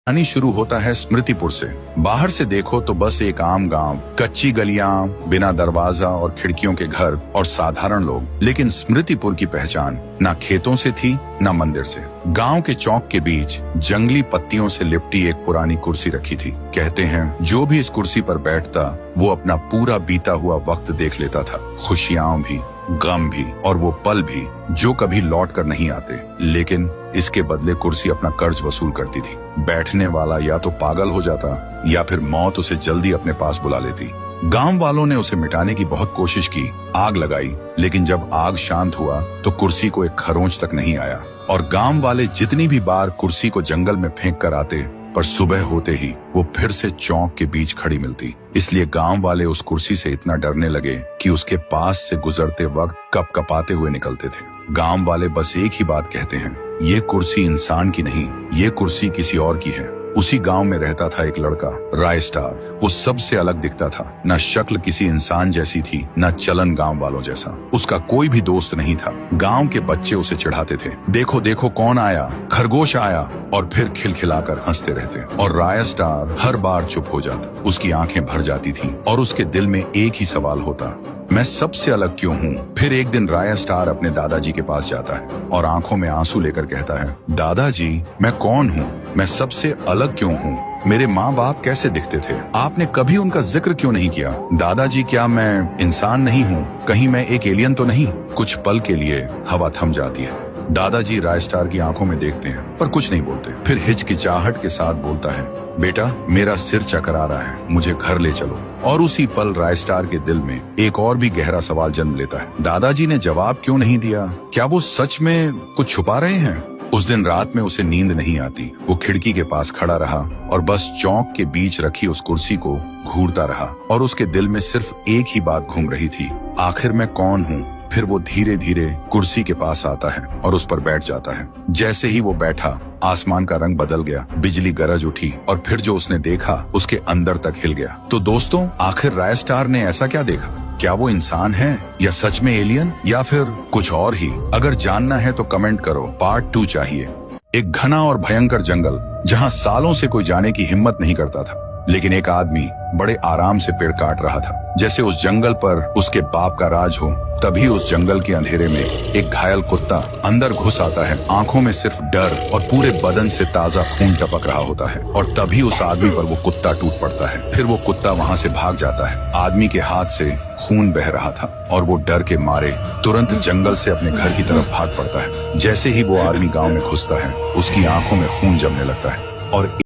कहानी शुरू होता है स्मृतिपुर से। बाहर से देखो तो बस एक आम गांव, कच्ची गलियां, बिना दरवाजा और खिड़कियों के घर और साधारण लोग। लेकिन स्मृतिपुर की पहचान ना खेतों से थी ना मंदिर से। गांव के चौक के बीच जंगली पत्तियों से लिपटी एक पुरानी कुर्सी रखी थी। कहते हैं जो भी इस कुर्सी पर बैठता वो अपना पूरा बीता हुआ वक्त देख लेता था, खुशियां भी, गम भी और वो पल भी जो कभी लौट कर नहीं आते। लेकिन इसके बदले कुर्सी अपना कर्ज वसूल करती थी। बैठने वाला या तो पागल हो जाता या फिर मौत उसे जल्दी अपने पास बुला लेती। गांव वालों ने उसे मिटाने की बहुत कोशिश की, आग लगाई, लेकिन जब आग शांत हुआ तो कुर्सी को एक खरोंच तक नहीं आया। और गांव वाले जितनी भी बार कुर्सी को जंगल में फेंक कर आते, पर सुबह होते ही वो फिर से चौक के बीच खड़ी मिलती। इसलिए गांव वाले उस कुर्सी से इतना डरने लगे कि उसके पास से गुजरते वक्त कपकपाते हुए निकलते थे। गांव वाले बस एक ही बात कहते हैं, ये कुर्सी इंसान की नहीं, ये कुर्सी किसी और की है। उसी गांव में रहता था एक लड़का, राय स्टार। वो सबसे अलग दिखता था, न शक्ल किसी इंसान जैसी थी, न चलन गांव वालों जैसा। उसका कोई भी दोस्त नहीं था। गांव के बच्चे उसे चिढ़ाते थे, देखो देखो कौन आया, खरगोश आया, और फिर खिलखिलाकर हंसते रहते। और राय स्टार हर बार चुप हो जाता। उसकी आंखें भर जाती थीं और उसके दिल में एक ही सवाल होता, मैं सबसे अलग क्यों हूँ। फिर एक दिन राय स्टार अपने दादाजी के पास जाता है और आंखों में आंसू लेकर कहता है, दादाजी मैं कौन हूँ, मैं सबसे अलग क्यों हूँ, मेरे माँ बाप कैसे दिखते थे, आपने कभी उनका जिक्र क्यों नहीं किया। दादाजी क्या मैं इंसान नहीं हूँ, कहीं मैं एक एलियन तो नहीं। कुछ पल के लिए हवा थम जाती है। दादाजी राय स्टार की आंखों में देखते हैं पर कुछ नहीं बोलते। फिर हिचकिचाहट के साथ बोलता है, बेटा मेरा सिर चकरा रहा है, मुझे घर ले चलो। और उसी पल राय स्टार के दिल में एक और भी गहरा सवाल जन्म लेता है, दादाजी ने जवाब क्यों नहीं दिया, क्या वो सच में कुछ छुपा रहे हैं। उस दिन रात में उसे नींद नहीं आती। वो खिड़की के पास खड़ा रहा और बस चौक के बीच रखी उस कुर्सी को घूरता रहा। और उसके दिल में सिर्फ एक ही बात घूम रही थी, आखिर मैं कौन हूँ। फिर वो धीरे धीरे कुर्सी के पास आता है और उस पर बैठ जाता है। जैसे ही वो बैठा, आसमान का रंग बदल गया, बिजली गरज उठी और फिर जो उसने देखा उसके अंदर तक हिल गया। तो दोस्तों, आखिर राय स्टार ने ऐसा क्या देखा? क्या वो इंसान है या सच में एलियन या फिर कुछ और ही? अगर जानना है तो कमेंट करो, पार्ट 2 चाहिए। एक घना और भयंकर जंगल जहाँ सालों से कोई जाने की हिम्मत नहीं करता था, लेकिन एक आदमी बड़े आराम से पेड़ काट रहा था, जैसे उस जंगल पर उसके बाप का राज हो। तभी उस जंगल के अंधेरे में एक घायल कुत्ता अंदर घुस आता है। आंखों में सिर्फ डर और पूरे बदन से ताजा खून टपक रहा होता है। और तभी उस आदमी पर वो कुत्ता टूट पड़ता है। फिर वो कुत्ता वहां से भाग जाता है। आदमी के हाथ से खून बह रहा था और वो डर के मारे तुरंत जंगल से अपने घर की तरफ भाग पड़ता है। जैसे ही वो आदमी गांव में घुसता है, उसकी आंखों में खून जमने लगता है और